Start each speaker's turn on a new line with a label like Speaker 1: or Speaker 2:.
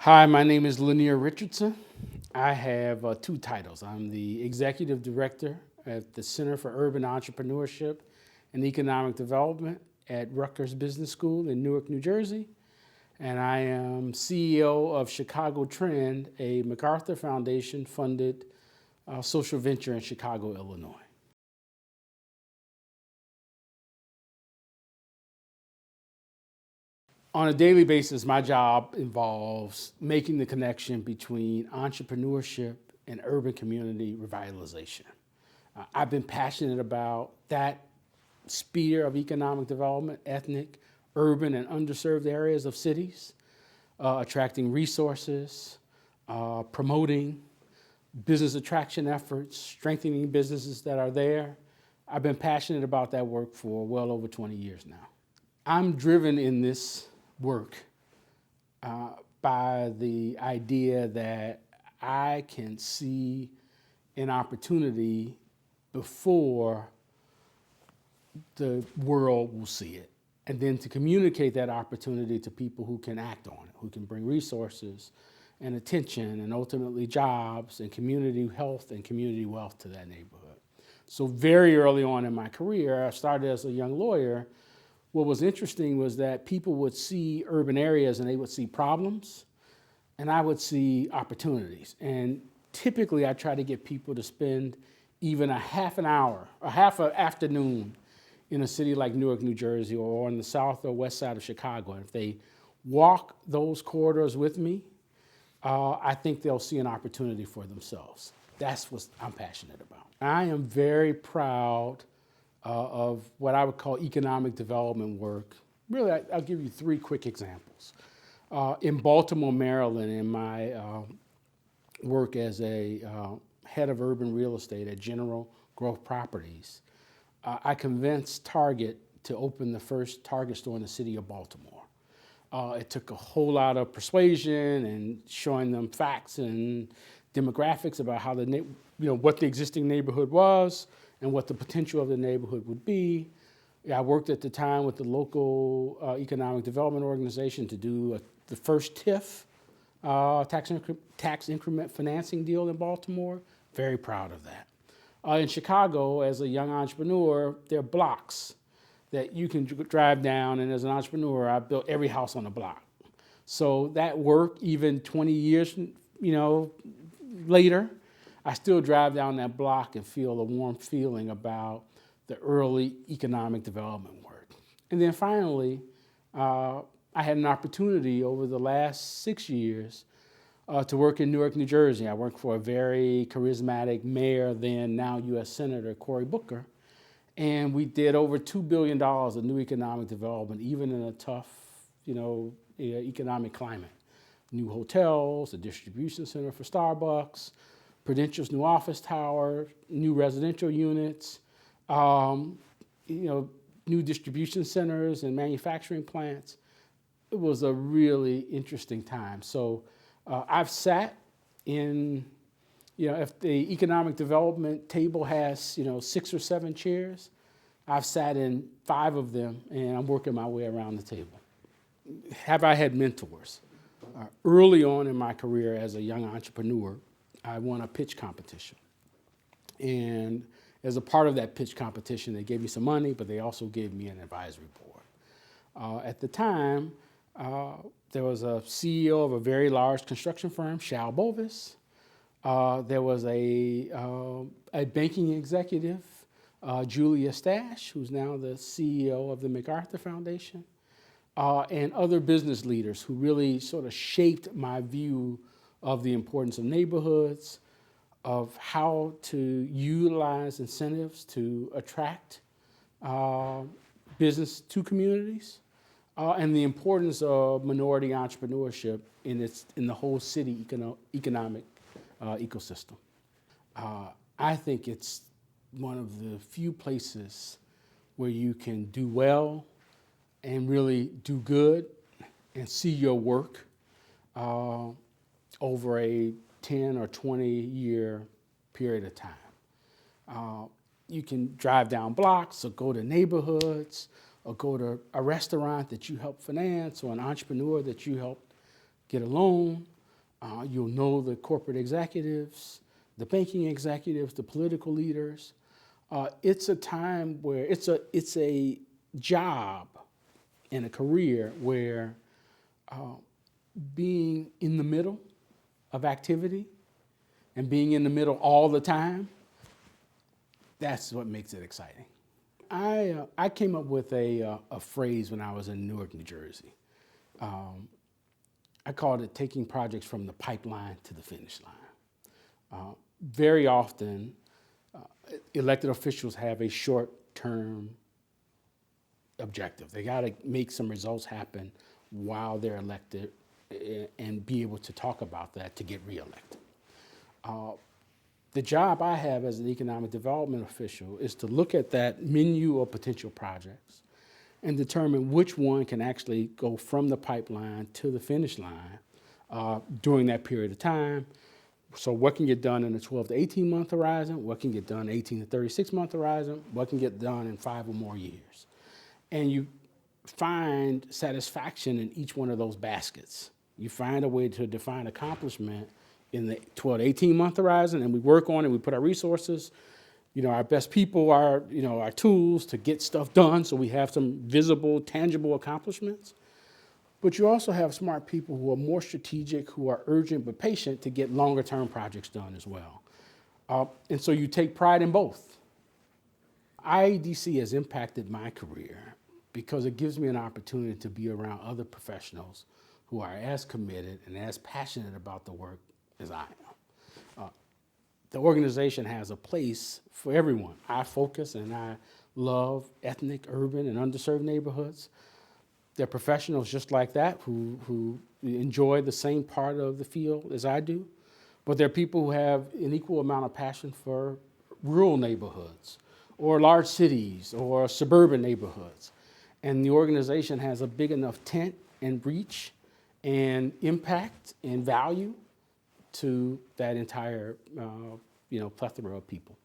Speaker 1: Hi, my name is Lyneir Richardson. I have two titles. I'm the Executive Director at the Center for Urban Entrepreneurship and Economic Development at Rutgers Business School in Newark, New Jersey. And I am CEO of Chicago Trend, a MacArthur Foundation funded social venture in Chicago, Illinois. On a daily basis, my job involves making the connection between entrepreneurship and urban community revitalization. I've been passionate about that sphere of economic development, ethnic, urban, and underserved areas of cities, attracting resources, promoting business attraction efforts, strengthening businesses that are there. I've been passionate about that work for well over 20 years now. I'm driven in this work by the idea that I can see an opportunity before the world will see it, and then to communicate that opportunity to people who can act on it, who can bring resources and attention and ultimately jobs and community health and community wealth to that neighborhood. So very early on in my career, I started as a young lawyer. What was interesting was that people would see urban areas and they would see problems, and I would see opportunities. And typically I try to get people to spend even a half an hour, a half an afternoon in a city like Newark, New Jersey, or on the south or west side of Chicago. And if they walk those corridors with me, I think they'll see an opportunity for themselves. That's what I'm passionate about. I am very proud of what I would call economic development work. Really, I'll give you three quick examples. In Baltimore, Maryland, in my work as a head of urban real estate at General Growth Properties, I convinced Target to open the first Target store in the city of Baltimore. It took a whole lot of persuasion and showing them facts and demographics about how what the existing neighborhood was and what the potential of the neighborhood would be. I worked at the time with the local economic development organization to do the first TIF, tax increment financing deal in Baltimore. Very proud of that. In Chicago, as a young entrepreneur, there are blocks that you can drive down, and as an entrepreneur, I built every house on the block. So that work, even 20 years, later, I still drive down that block and feel a warm feeling about the early economic development work. And then finally, I had an opportunity over the last 6 years to work in Newark, New Jersey. I worked for a very charismatic mayor, then now U.S. Senator Cory Booker, and we did over $2 billion of new economic development, even in a tough, economic climate. New hotels, a distribution center for Starbucks, Prudential's new office tower, new residential units, new distribution centers and manufacturing plants. It was a really interesting time. So I've sat in, if the economic development table has, 6 or 7 chairs, I've sat in 5 of them, and I'm working my way around the table. Have I had mentors? Early on in my career as a young entrepreneur, I won a pitch competition. And as a part of that pitch competition, they gave me some money, but they also gave me an advisory board. At the time, there was a CEO of a very large construction firm, Shal Bovis. There was a banking executive, Julia Stash, who's now the CEO of the MacArthur Foundation, and other business leaders who really sort of shaped my view of the importance of neighborhoods, of how to utilize incentives to attract business to communities, and the importance of minority entrepreneurship in the whole city economic ecosystem. I think it's one of the few places where you can do well and really do good and see your work over a 10 or 20 year period of time. You can drive down blocks or go to neighborhoods or go to a restaurant that you help finance or an entrepreneur that you help get a loan. You'll know the corporate executives, the banking executives, the political leaders. It's a time where it's a job and a career where being in the middle of activity and being in the middle all the time, that's what makes it exciting. I came up with a phrase when I was in Newark, New Jersey. I called it taking projects from the pipeline to the finish line. Very often, elected officials have a short-term objective. They got to make some results happen while they're elected and be able to talk about that to get reelected. The job I have as an economic development official is to look at that menu of potential projects and determine which one can actually go from the pipeline to the finish line during that period of time. So what can get done in a 12 to 18 month horizon? What can get done 18 to 36 month horizon? What can get done in 5 or more years? And you find satisfaction in each one of those baskets. You find a way to define accomplishment in the 12 to 18 month horizon, and we work on it, we put our resources, our best people, our tools to get stuff done so we have some visible, tangible accomplishments. But you also have smart people who are more strategic, who are urgent but patient to get longer term projects done as well. And so you take pride in both. IEDC has impacted my career because it gives me an opportunity to be around other professionals who are as committed and as passionate about the work as I am. The organization has a place for everyone. I focus and I love ethnic, urban, and underserved neighborhoods. There are professionals just like that who enjoy the same part of the field as I do, but there are people who have an equal amount of passion for rural neighborhoods or large cities or suburban neighborhoods. And the organization has a big enough tent and reach and impact and value to that entire plethora of people.